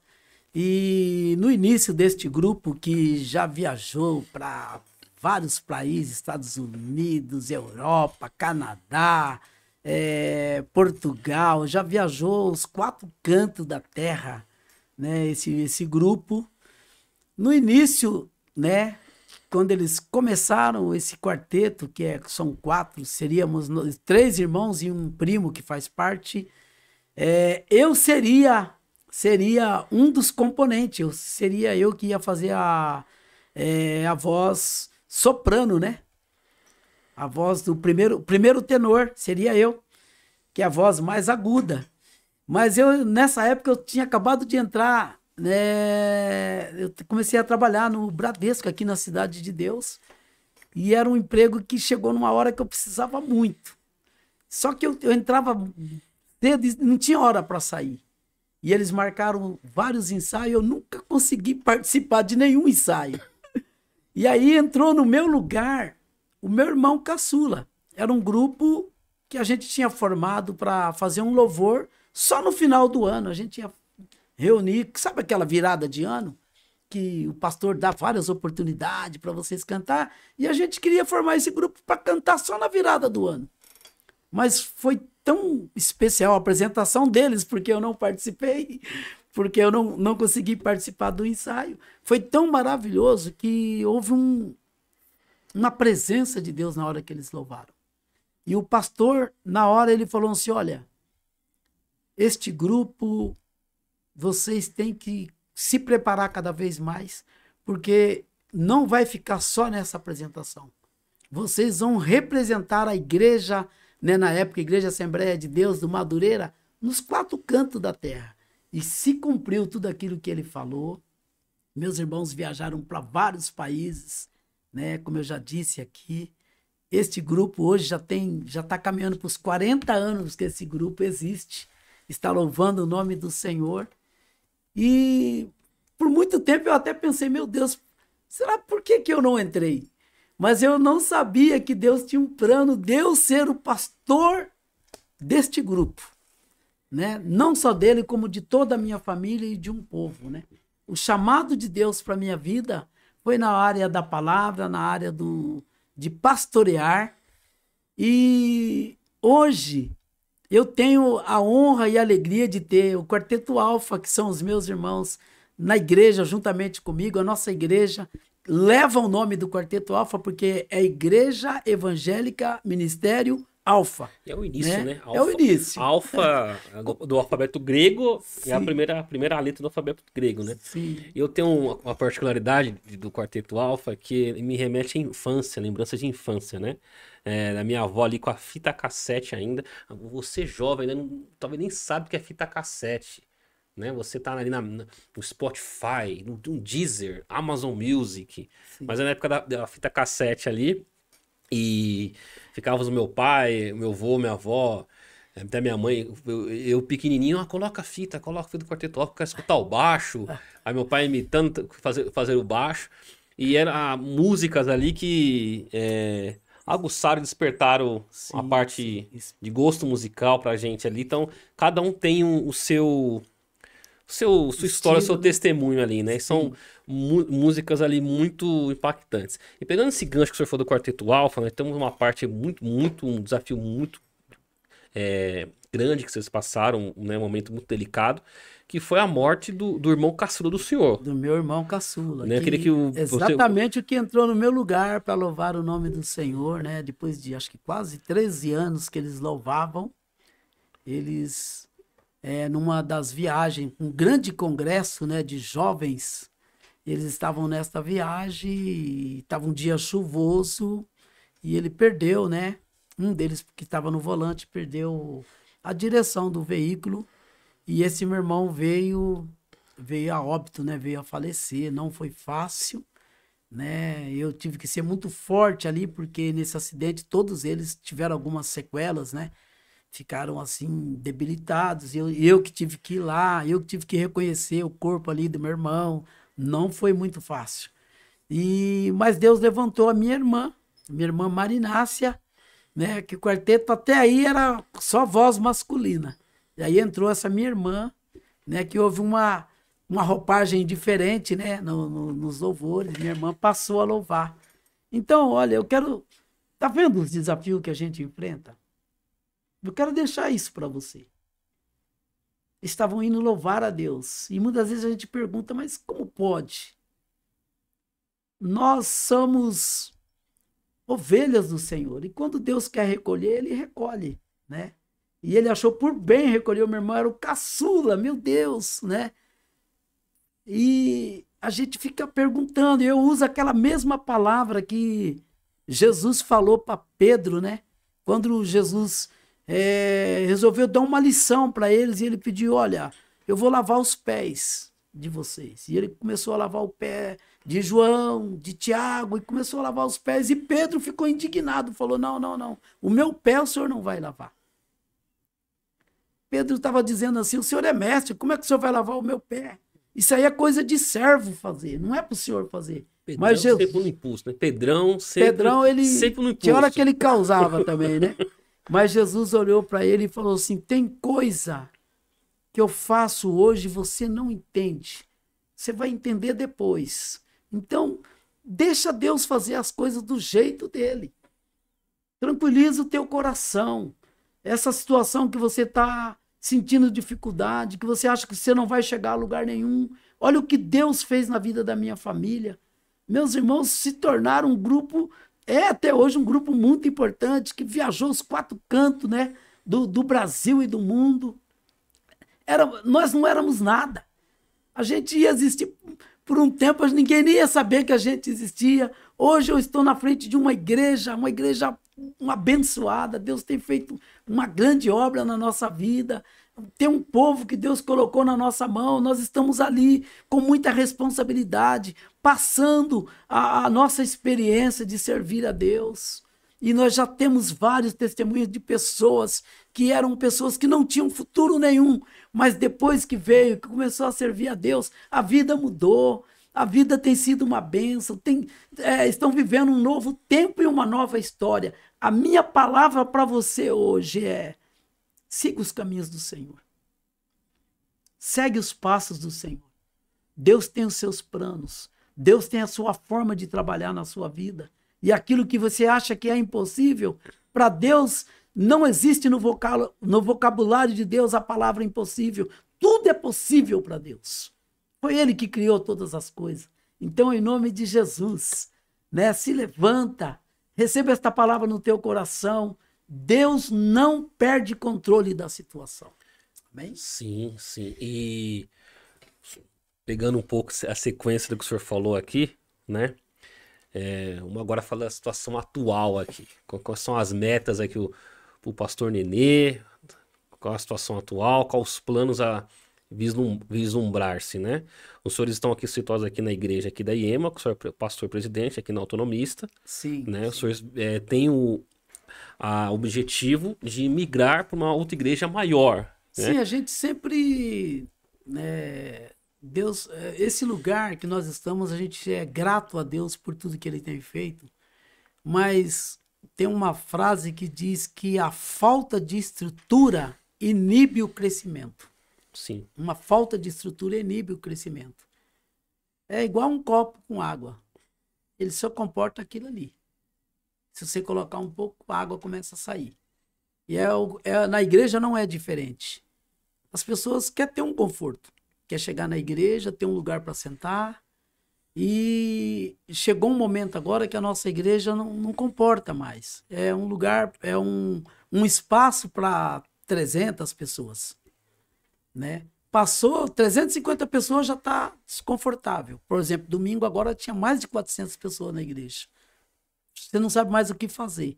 E no início deste grupo, que já viajou para vários países, Estados Unidos, Europa, Canadá, Portugal, já viajou os 4 cantos da terra, né? Esse grupo. No início, né? Quando eles começaram esse quarteto, são 4, seríamos 3 irmãos e um primo que faz parte, eu seria um dos componentes, seria eu que ia fazer a voz soprano, né? A voz do primeiro tenor, seria eu, que é a voz mais aguda. Mas nessa época, eu tinha acabado de entrar, né? Eu comecei a trabalhar no Bradesco, aqui na Cidade de Deus, e era um emprego que chegou numa hora que eu precisava muito. Só que eu entrava cedo e não tinha hora para sair. E eles marcaram vários ensaios, eu nunca consegui participar de nenhum ensaio. E aí entrou no meu lugar o meu irmão caçula. Era um grupo que a gente tinha formado para fazer um louvor só no final do ano. A gente ia reunir, sabe aquela virada de ano? Que o pastor dá várias oportunidades para vocês cantar. E a gente queria formar esse grupo para cantar só na virada do ano. Mas foi tão especial a apresentação deles, porque eu não participei, porque eu não consegui participar do ensaio. Foi tão maravilhoso que houve uma presença de Deus na hora que eles louvaram. E o pastor, na hora, ele falou assim, olha, este grupo, vocês têm que se preparar cada vez mais, porque não vai ficar só nessa apresentação. Vocês vão representar a igreja, né, na época, a Igreja Assembleia de Deus do Madureira, nos 4 cantos da terra. E se cumpriu tudo aquilo que ele falou. Meus irmãos viajaram para vários países, né, como eu já disse aqui. Este grupo hoje já está caminhando para os 40 anos que esse grupo existe. Está louvando o nome do Senhor. E por muito tempo eu até pensei, meu Deus, será por que eu não entrei? Mas eu não sabia que Deus tinha um plano de eu ser o pastor deste grupo, né? Não só dele, como de toda a minha família e de um povo, né? O chamado de Deus para a minha vida foi na área da palavra, na área de pastorear. E hoje eu tenho a honra e a alegria de ter o Quarteto Alfa, que são os meus irmãos, na igreja, juntamente comigo. A nossa igreja leva o nome do Quarteto Alfa porque é Igreja Evangélica Ministério Alfa. É o início, né? É o início. Alfa do alfabeto grego. Sim. É a primeira letra do alfabeto grego, né? Sim. E eu tenho uma particularidade do Quarteto Alfa que me remete à infância, lembrança de infância, né? Da minha avó ali com a fita cassete ainda. Você jovem, né? Talvez nem sabe o que é fita cassete. Né? Você tá ali no Spotify, no Deezer, Amazon Music. Sim. Mas é na época da fita cassete ali. E ficávamos meu pai, meu avô, minha avó, até minha mãe, eu pequenininho, coloca a fita do Quarteto Alfa, quero escutar o baixo. Aí meu pai imitando, fazer o baixo. E eram músicas ali que aguçaram e despertaram a parte de gosto musical pra gente ali. Então, cada um tem sua história, seu testemunho ali, né? São músicas ali muito impactantes. E pegando esse gancho que o senhor falou do Quarteto Alfa, nós temos uma parte um desafio muito grande que vocês passaram, né? Um momento muito delicado, que foi a morte do irmão caçula do senhor. Do meu irmão caçula. Né? Exatamente o que entrou no meu lugar para louvar o nome do Senhor, né? Depois de, acho que quase 13 anos que eles louvavam, eles numa das viagens, um grande congresso, né, de jovens. Eles estavam nesta viagem, e estava um dia chuvoso e ele perdeu, né? Um deles que estava no volante perdeu a direção do veículo e esse meu irmão veio a óbito, né? Veio a falecer. Não foi fácil, né? Eu tive que ser muito forte ali porque nesse acidente todos eles tiveram algumas sequelas, né? Ficaram assim debilitados. Eu que tive que ir lá, eu que tive que reconhecer o corpo ali do meu irmão. Não foi muito fácil. Mas Deus levantou a minha irmã Marinácia, né? Que o quarteto até aí era só voz masculina. E aí entrou essa minha irmã, né? Que houve uma roupagem diferente, né? Nos louvores. Minha irmã passou a louvar. Então, olha, eu quero. Tá vendo os desafios que a gente enfrenta? Eu quero deixar isso para você. Estavam indo louvar a Deus. E muitas vezes a gente pergunta, mas como pode? Nós somos ovelhas do Senhor. E quando Deus quer recolher, Ele recolhe, né? E Ele achou por bem recolher. O meu irmão era o caçula, meu Deus, né? E a gente fica perguntando. Eu uso aquela mesma palavra que Jesus falou para Pedro, né? Quando Jesus resolveu dar uma lição para eles e ele pediu, olha, eu vou lavar os pés de vocês. E ele começou a lavar o pé de João, de Tiago, e começou a lavar os pés. E Pedro ficou indignado, falou, não, não, não, o meu pé o senhor não vai lavar. Pedro estava dizendo assim, o senhor é mestre, como é que o senhor vai lavar o meu pé? Isso aí é coisa de servo fazer, não é para o senhor fazer. Pedrão mas Jesus, sempre no impulso, né? Pedrão sempre no impulso. Tinha hora que ele causava também, né? Mas Jesus olhou para ele e falou assim, tem coisa que eu faço hoje e você não entende. Você vai entender depois. Então, deixa Deus fazer as coisas do jeito dele. Tranquiliza o teu coração. Essa situação que você está sentindo dificuldade, que você acha que você não vai chegar a lugar nenhum. Olha o que Deus fez na vida da minha família. Meus irmãos se tornaram um grupo, até hoje um grupo muito importante, que viajou os 4 cantos, né, do Brasil e do mundo. Nós não éramos nada. A gente ia existir por um tempo, ninguém nem ia saber que a gente existia. Hoje eu estou na frente de uma igreja abençoada. Deus tem feito uma grande obra na nossa vida. Tem um povo que Deus colocou na nossa mão. Nós estamos ali com muita responsabilidade, passando a nossa experiência de servir a Deus. E nós já temos vários testemunhos de pessoas que eram pessoas que não tinham futuro nenhum, mas depois que veio, que começou a servir a Deus, a vida mudou, a vida tem sido uma bênção, estão vivendo um novo tempo e uma nova história. A minha palavra para você hoje é: siga os caminhos do Senhor. Segue os passos do Senhor. Deus tem os seus planos. Deus tem a sua forma de trabalhar na sua vida. E aquilo que você acha que é impossível, para Deus não existe no vocabulário de Deus a palavra impossível. Tudo é possível para Deus. Foi Ele que criou todas as coisas. Então, em nome de Jesus, né, se levanta, receba esta palavra no teu coração. Deus não perde controle da situação. Amém? Sim, sim. E pegando um pouco a sequência do que o senhor falou aqui, né? Vamos agora falar da situação atual aqui. Quais são as metas aqui o pastor Nenê? Qual a situação atual? Quais os planos a vislumbrar-se, né? Os senhores estão aqui situados aqui na igreja aqui da IEMA, com o senhor pastor presidente aqui na Autonomista. Sim. Né? Sim. Os senhores têm o objetivo de migrar para uma outra igreja maior. Sim, né? a gente sempre... Deus, esse lugar que nós estamos, a gente é grato a Deus por tudo que Ele tem feito, mas tem uma frase que diz que a falta de estrutura inibe o crescimento. Sim. Uma falta de estrutura inibe o crescimento. É igual um copo com água. Ele só comporta aquilo ali. Se você colocar um pouco, a água começa a sair. E na igreja não é diferente. As pessoas querem ter um conforto. Quer chegar na igreja, ter um lugar para sentar. E chegou um momento agora que a nossa igreja não comporta mais. É um lugar, um espaço para 300 pessoas. né? Passou 350 pessoas, já está desconfortável. Por exemplo, domingo agora tinha mais de 400 pessoas na igreja. Você não sabe mais o que fazer.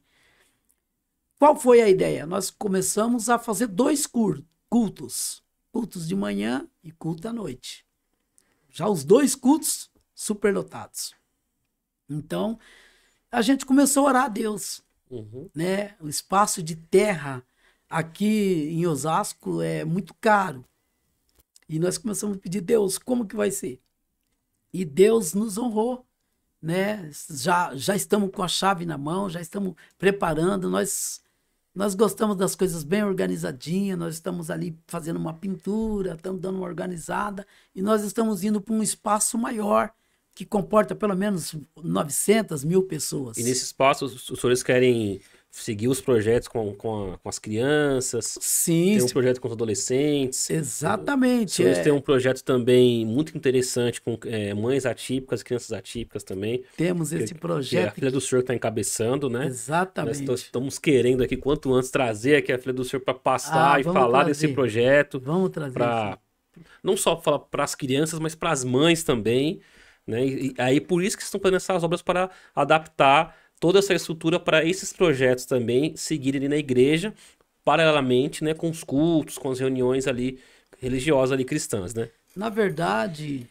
Qual foi a ideia? Nós começamos a fazer 2 cultos. Cultos de manhã e culto à noite. Já os 2 cultos superlotados. Então, a gente começou a orar a Deus. Né? O espaço de terra aqui em Osasco é muito caro. E nós começamos a pedir, Deus, como que vai ser? E Deus nos honrou, né? Já estamos com a chave na mão, já estamos preparando, nós gostamos das coisas bem organizadinhas, nós estamos ali fazendo uma pintura, estamos dando uma organizada, e nós estamos indo para um espaço maior, que comporta pelo menos 900 mil pessoas. E nesse espaço, os senhores querem seguir os projetos com as crianças? Sim. Tem um projeto com os adolescentes? Exatamente. Os senhores têm um projeto também muito interessante com mães atípicas, crianças atípicas também. Temos esse projeto. Que é a filha do senhor que está encabeçando, né? Exatamente. Nós estamos querendo aqui, quanto antes, trazer aqui a filha do senhor para passar e falar desse projeto. Vamos trazer. Não só falar para as crianças, mas para as mães também. Né? E aí por isso que estão fazendo essas obras para adaptar toda essa estrutura para esses projetos também seguirem ali na igreja, paralelamente, né, com os cultos, com as reuniões ali religiosas ali cristãs, né? Na verdade,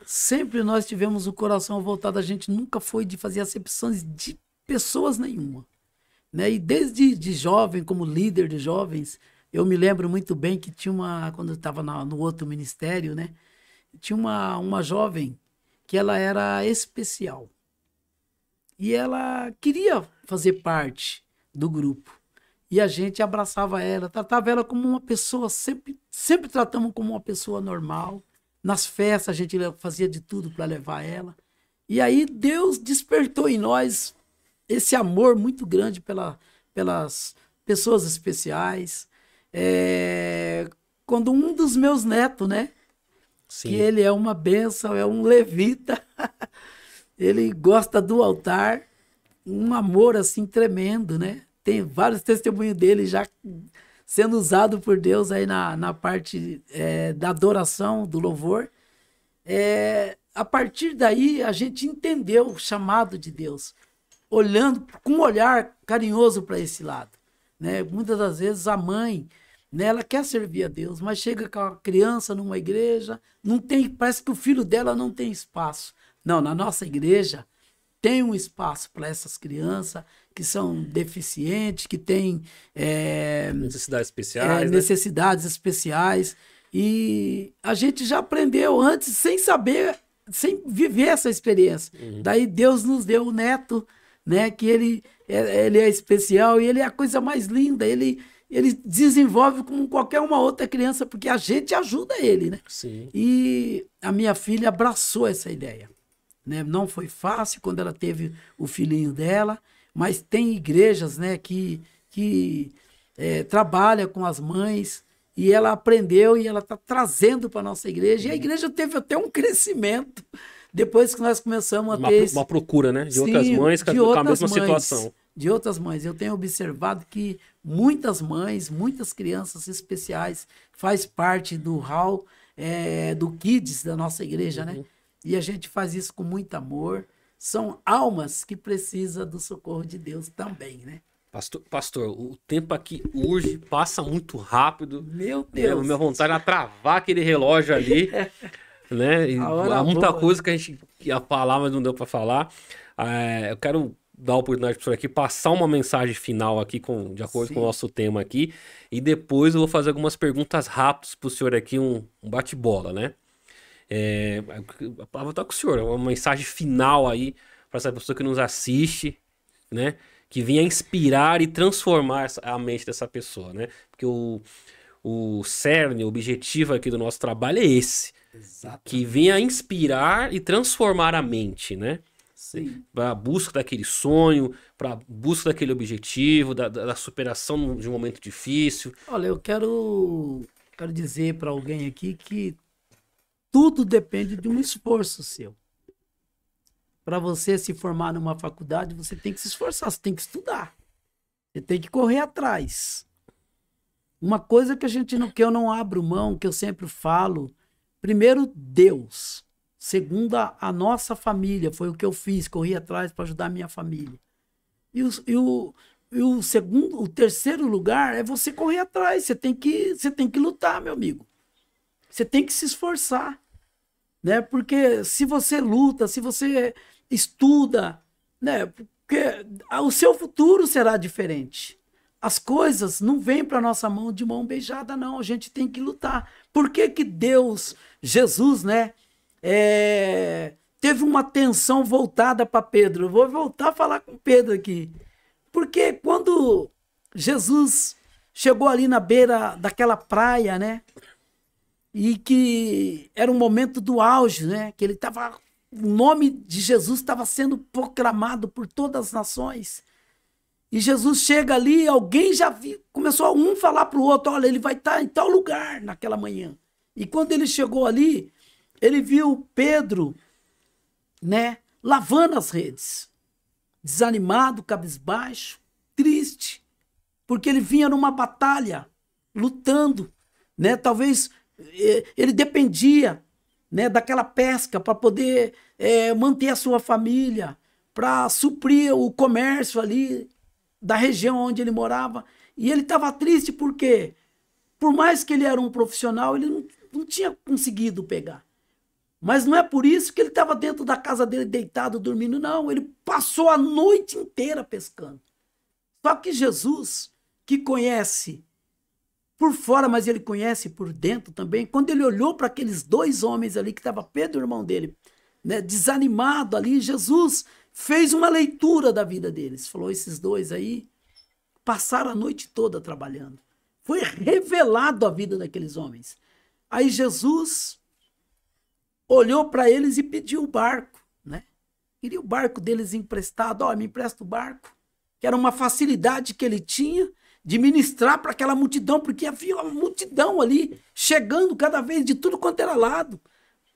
sempre nós tivemos o coração voltado, a gente nunca foi de fazer acepções de pessoas nenhuma, né? E desde de jovem, como líder de jovens, eu me lembro muito bem que tinha quando eu estava no outro ministério, né? Tinha uma jovem que ela era especial. E ela queria fazer parte do grupo. E a gente abraçava ela, tratava ela como uma pessoa, sempre tratamos como uma pessoa normal. Nas festas a gente fazia de tudo para levar ela. E aí Deus despertou em nós esse amor muito grande pelas pessoas especiais. Quando um dos meus netos, né? Sim. Que ele é uma bênção, é um levita. Ele gosta do altar, um amor assim tremendo, né? Tem vários testemunhos dele já sendo usado por Deus aí na parte da adoração, do louvor. A partir daí a gente entendeu o chamado de Deus, olhando com um olhar carinhoso para esse lado, né? Muitas das vezes a mãe, né, ela quer servir a Deus, mas chega com a criança numa igreja, parece que o filho dela não tem espaço. Não, na nossa igreja tem um espaço para essas crianças que são deficientes, que têm necessidades especiais. Necessidades especiais. E a gente já aprendeu antes, sem saber, sem viver essa experiência. Daí Deus nos deu o neto, né, que ele é especial e ele é a coisa mais linda. Ele desenvolve como qualquer uma outra criança, porque a gente ajuda ele, né? Sim. E a minha filha abraçou essa ideia, né? Não foi fácil quando ela teve o filhinho dela, mas tem igrejas, né, que trabalha com as mães, e ela aprendeu e ela está trazendo para a nossa igreja. E a igreja teve até um crescimento depois que nós começamos a ter uma procura, né? De outras mães com a mesma situação. De outras mães. Eu tenho observado que muitas mães, muitas crianças especiais faz parte do hall, do Kids da nossa igreja, né? E a gente faz isso com muito amor. São almas que precisam do socorro de Deus também, né? Pastor, o tempo aqui urge, passa muito rápido. Meu Deus! Minha vontade é travar aquele relógio ali, né? E há muita coisa que a gente ia falar, mas não deu para falar. Eu quero dar a oportunidade para o senhor aqui passar uma mensagem final aqui de acordo com o nosso tema aqui, e depois eu vou fazer algumas perguntas rápidas para o senhor aqui, um bate-bola, né? A palavra está com o senhor, uma mensagem final aí para essa pessoa que nos assiste, né? Que venha inspirar e transformar a mente dessa pessoa, né? Porque o cerne, o objetivo aqui do nosso trabalho é esse. Exatamente. Que venha inspirar e transformar a mente, né? Para a busca daquele sonho, para a busca daquele objetivo, da superação de um momento difícil. Olha, eu quero dizer para alguém aqui que tudo depende de um esforço seu. Para você se formar numa faculdade, você tem que se esforçar, você tem que estudar. Você tem que correr atrás. Uma coisa que que eu não abro mão, que eu sempre falo, primeiro Deus, segundo a nossa família, foi o que eu fiz, corri atrás para ajudar a minha família. E o segundo, o terceiro lugar é você correr atrás, você tem que lutar, meu amigo. Você tem que se esforçar, né? Porque se você luta, se você estuda, né? Porque o seu futuro será diferente. As coisas não vêm para nossa mão de mão beijada, não. A gente tem que lutar. Por que que Deus, Jesus, né? Teve uma atenção voltada para Pedro. Eu vou voltar a falar com Pedro aqui. Porque quando Jesus chegou ali na beira daquela praia, né? E que era um momento do auge, né? Que ele estava, o nome de Jesus estava sendo proclamado por todas as nações. E Jesus chega ali, alguém já viu, começou a um falar para o outro, olha, ele vai estar em tal lugar naquela manhã. E quando ele chegou ali, ele viu Pedro, né, lavando as redes, desanimado, cabisbaixo, triste, porque ele vinha numa batalha, lutando, né? Talvez ele dependia, né, daquela pesca para poder manter a sua família, para suprir o comércio ali da região onde ele morava. E ele estava triste porque, por mais que ele era um profissional, ele não tinha conseguido pegar. Mas não é por isso que ele estava dentro da casa dele deitado, dormindo, não. Ele passou a noite inteira pescando. Só que Jesus, que conhece por fora, mas ele conhece por dentro também, quando ele olhou para aqueles dois homens ali, que estava Pedro, o irmão dele, né, desanimado ali, Jesus fez uma leitura da vida deles. Falou, esses dois aí passaram a noite toda trabalhando. Foi revelado a vida daqueles homens. Aí Jesus olhou para eles e pediu o barco, né? Queria o barco deles emprestado. Ó, me empresta o barco. Que era uma facilidade que ele tinha de ministrar para aquela multidão, porque havia uma multidão ali, chegando cada vez de tudo quanto era lado,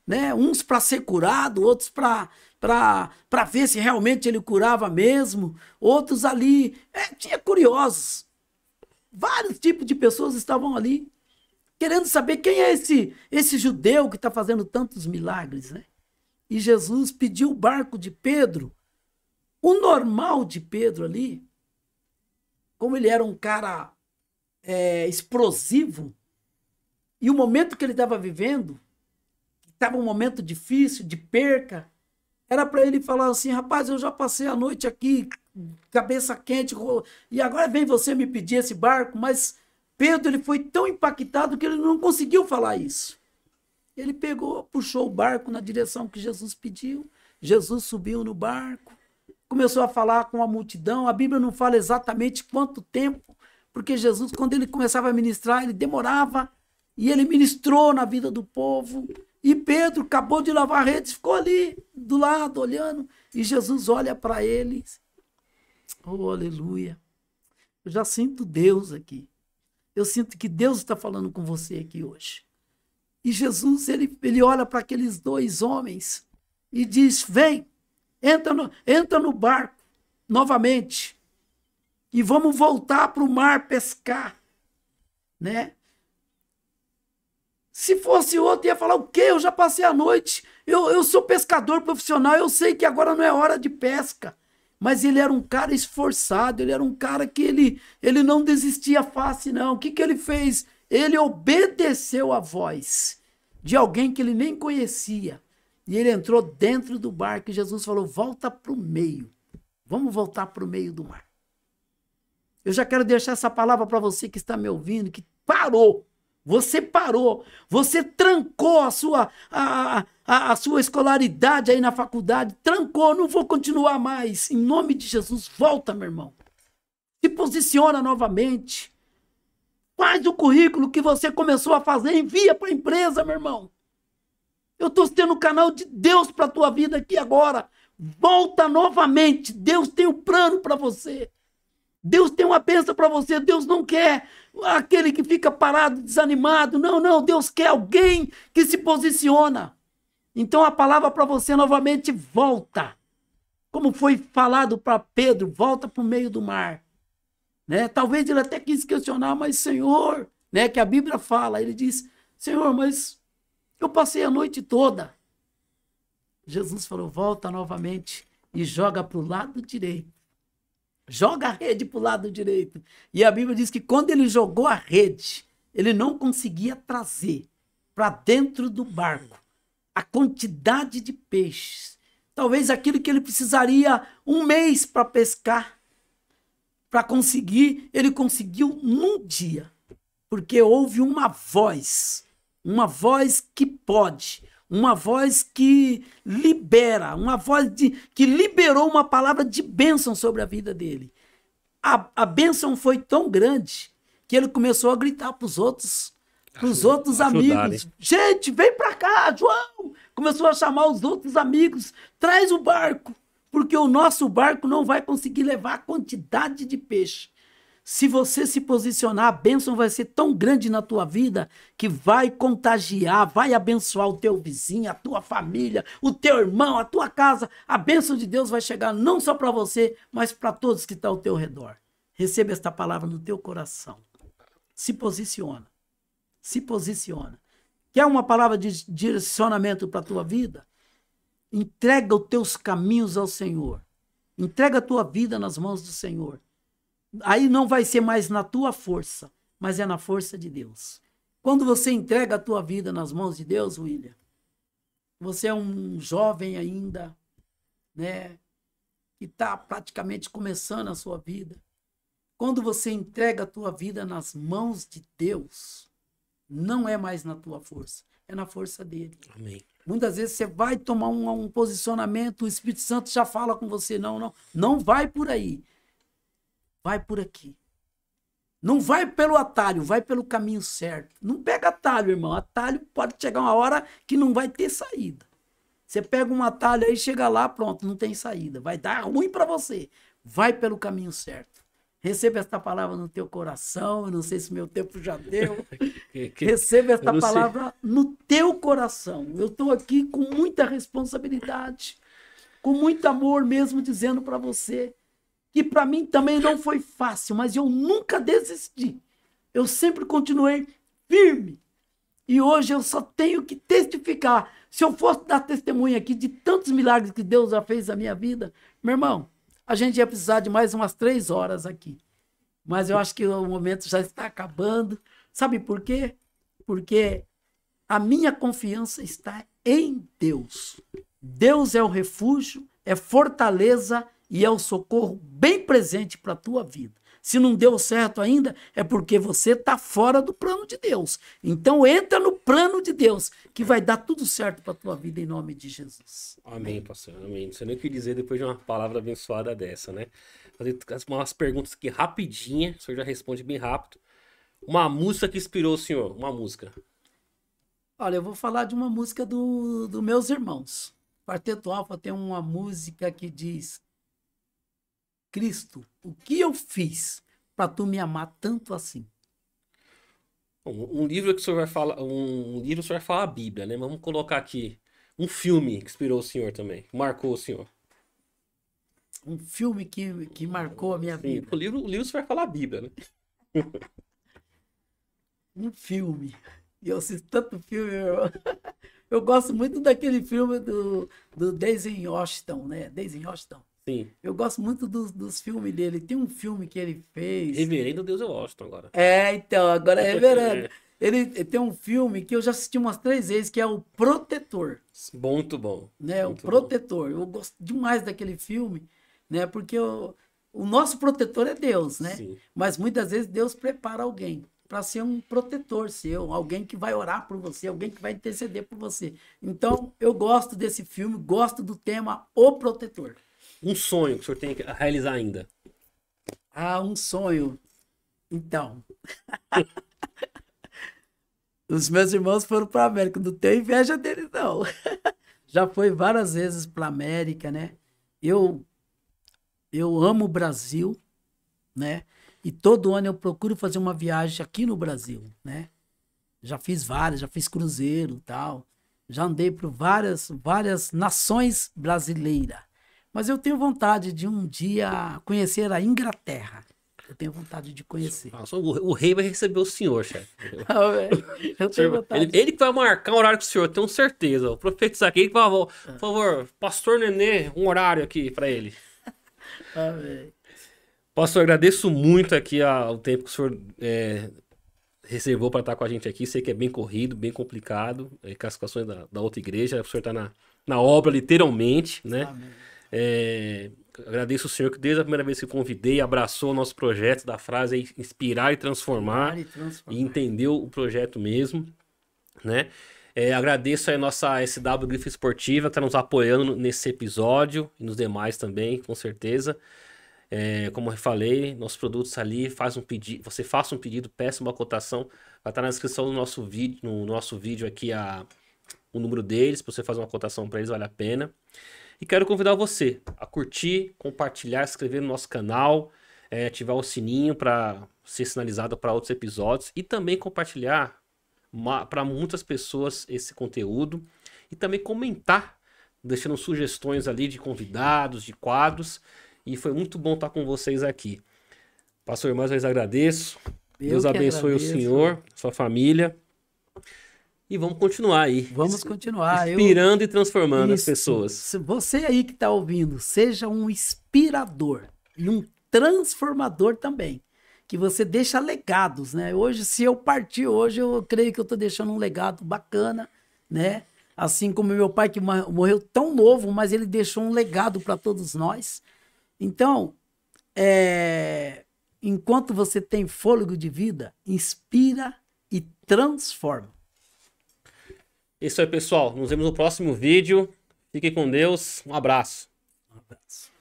né? Uns para ser curado, outros para ver se realmente ele curava mesmo, outros ali, tinha curiosos. Vários tipos de pessoas estavam ali, querendo saber quem é esse judeu que está fazendo tantos milagres, né? E Jesus pediu o barco de Pedro. O normal de Pedro ali, como ele era um cara explosivo, e o momento que ele estava vivendo, estava um momento difícil, de perca, era para ele falar assim, rapaz, eu já passei a noite aqui, cabeça quente, e agora vem você me pedir esse barco, mas Pedro ele foi tão impactado que ele não conseguiu falar isso. Ele pegou, puxou o barco na direção que Jesus pediu, Jesus subiu no barco, começou a falar com a multidão. A Bíblia não fala exatamente quanto tempo, porque Jesus, quando ele começava a ministrar, ele demorava, e ele ministrou na vida do povo. E Pedro acabou de lavar a rede, ficou ali do lado, olhando, e Jesus olha para eles. Oh, aleluia. Eu já sinto Deus aqui. Eu sinto que Deus está falando com você aqui hoje. E Jesus, ele olha para aqueles dois homens e diz, vem, entra no barco novamente e vamos voltar para o mar pescar, né? Se fosse outro, ia falar o quê? Eu já passei a noite, eu sou pescador profissional, eu sei que agora não é hora de pesca. Mas ele era um cara esforçado, ele era um cara que ele não desistia fácil, não. O que ele fez? Ele obedeceu a voz de alguém que ele nem conhecia. E ele entrou dentro do barco e Jesus falou, volta para o meio. Vamos voltar para o meio do mar. Eu já quero deixar essa palavra para você que está me ouvindo, que parou. Você parou, você trancou a sua escolaridade aí na faculdade, trancou, não vou continuar mais. Em nome de Jesus, volta, meu irmão. Se posiciona novamente. Faz o currículo que você começou a fazer, envia para a empresa, meu irmão. Eu estou tendo o canal de Deus para a tua vida aqui agora. Volta novamente, Deus tem um plano para você. Deus tem uma bênção para você, Deus não quer aquele que fica parado, desanimado. Não, não, Deus quer alguém que se posiciona. Então a palavra para você novamente, volta. Como foi falado para Pedro, volta para o meio do mar. Né? Talvez ele até quis questionar, mas Senhor, né? Que a Bíblia fala. Ele diz, Senhor, mas eu passei a noite toda. Jesus falou, volta novamente e joga para o lado direito. Joga a rede para o lado direito. E a Bíblia diz que quando ele jogou a rede, ele não conseguia trazer para dentro do barco a quantidade de peixes. Talvez aquilo que ele precisaria um mês para pescar, para conseguir, ele conseguiu num dia. Porque houve uma voz que pode, uma voz que libera, uma voz que liberou uma palavra de bênção sobre a vida dele. A bênção foi tão grande que ele começou a gritar para os outros amigos. Gente, vem para cá, João! Começou a chamar os outros amigos. Traz o barco, porque o nosso barco não vai conseguir levar a quantidade de peixe. Se você se posicionar, a bênção vai ser tão grande na tua vida que vai contagiar, vai abençoar o teu vizinho, a tua família, o teu irmão, a tua casa. A bênção de Deus vai chegar não só para você, mas para todos que estão ao teu redor. Receba esta palavra no teu coração. Se posiciona. Se posiciona. Quer uma palavra de direcionamento para a tua vida? Entrega os teus caminhos ao Senhor. Entrega a tua vida nas mãos do Senhor. Aí não vai ser mais na tua força, mas é na força de Deus. Quando você entrega a tua vida nas mãos de Deus, William, você é um jovem ainda, né, que está praticamente começando a sua vida. Quando você entrega a tua vida nas mãos de Deus, não é mais na tua força, é na força dele. Amém. Muitas vezes você vai tomar um posicionamento, o Espírito Santo já fala com você, não vai por aí. Vai por aqui. Não vai pelo atalho, vai pelo caminho certo. Não pega atalho, irmão. Atalho pode chegar uma hora que não vai ter saída. Você pega um atalho aí, chega lá, pronto, não tem saída. Vai dar ruim para você. Vai pelo caminho certo. Receba esta palavra no teu coração. Eu não sei se meu tempo já deu. Receba esta palavra no teu coração. Eu estou aqui com muita responsabilidade, com muito amor mesmo, dizendo para você que para mim também não foi fácil, mas eu nunca desisti. Eu sempre continuei firme. E hoje eu só tenho que testificar. Se eu fosse dar testemunho aqui de tantos milagres que Deus já fez na minha vida, meu irmão, a gente ia precisar de mais umas 3 horas aqui. Mas eu acho que o momento já está acabando. Sabe por quê? Porque a minha confiança está em Deus. Deus é o refúgio, é fortaleza e é o socorro bem presente para a tua vida. Se não deu certo ainda, é porque você está fora do plano de Deus. Então entra no plano de Deus, que vai dar tudo certo para a tua vida em nome de Jesus. Amém, pastor. Amém. Não sei nem o que dizer depois de uma palavra abençoada dessa, né? Fazer umas perguntas aqui rapidinha, o senhor já responde bem rápido. Uma música que inspirou o senhor, uma música. Olha, eu vou falar de uma música do meus irmãos. Quarteto Alfa tem uma música que diz: Cristo, o que eu fiz para tu me amar tanto assim? Um livro que o senhor vai falar, um livro o senhor vai falar a Bíblia, né? Vamos colocar aqui um filme que inspirou o senhor também, que marcou o senhor. Um filme que marcou a minha vida. O livro o senhor vai falar a Bíblia, né? Um filme. E eu assisto tanto filme. Eu gosto muito daquele filme do Denzel Washington, né? Denzel Washington. Sim. Eu gosto muito dos filmes dele. Tem um filme que ele fez. Reverendo Denzel Washington agora. Então, agora é reverendo. Ele tem um filme que eu já assisti umas 3 vezes, que é O Protetor. Muito bom. Né? Muito O Protetor. Bom. Eu gosto demais daquele filme, né? Porque o nosso protetor é Deus, né? Sim. Mas muitas vezes Deus prepara alguém para ser um protetor seu, alguém que vai orar por você, alguém que vai interceder por você. Então, eu gosto desse filme, gosto do tema O Protetor. Um sonho que o senhor tem que realizar ainda. Um sonho. Então. Os meus irmãos foram para a América. Não tenho inveja deles, não. Já foi várias vezes para a América, né? Eu amo o Brasil, né? E todo ano eu procuro fazer uma viagem aqui no Brasil, né? Já fiz várias, já fiz cruzeiro e tal. Já andei por várias nações brasileiras. Mas eu tenho vontade de um dia conhecer a Inglaterra. Eu tenho vontade de conhecer. Nossa, o rei vai receber o senhor, chefe. Ah, velho, eu tenho vontade. Ele que vai marcar um horário com o senhor, tenho certeza. O profetizar aqui, por favor, pastor Nenê, um horário aqui pra ele. Ah, velho. Pastor, agradeço muito aqui o tempo que o senhor reservou para estar com a gente aqui. Sei que é bem corrido, bem complicado. Com as situações da outra igreja, o senhor está na obra, literalmente, né? Amém. Agradeço o senhor que desde a primeira vez que convidei, abraçou o nosso projeto da frase aí, inspirar e transformar, e entendeu o projeto mesmo, né? Agradeço aí a nossa SW Grife Esportiva que está nos apoiando nesse episódio e nos demais também, com certeza. Como eu falei, nossos produtos ali, você faça um pedido, peça uma cotação, vai estar na descrição do nosso vídeo, no nosso vídeo aqui o número deles, para você fazer uma cotação para eles, vale a pena. E quero convidar você a curtir, compartilhar, se inscrever no nosso canal, ativar o sininho para ser sinalizado para outros episódios e também compartilhar para muitas pessoas esse conteúdo e também comentar, deixando sugestões ali de convidados, de quadros. E foi muito bom estar com vocês aqui. Pastor, mais uma vez agradeço. Deus abençoe o senhor, sua família. E vamos continuar aí. Vamos continuar. Inspirando e transformando as pessoas. Você aí que está ouvindo, seja um inspirador e um transformador também. Que você deixa legados, né? Hoje, se eu partir hoje, eu creio que eu estou deixando um legado bacana, né? Assim como meu pai que morreu tão novo, mas ele deixou um legado para todos nós. Então, enquanto você tem fôlego de vida, inspira e transforma. Isso aí, pessoal. Nos vemos no próximo vídeo. Fiquem com Deus. Um abraço. Um abraço.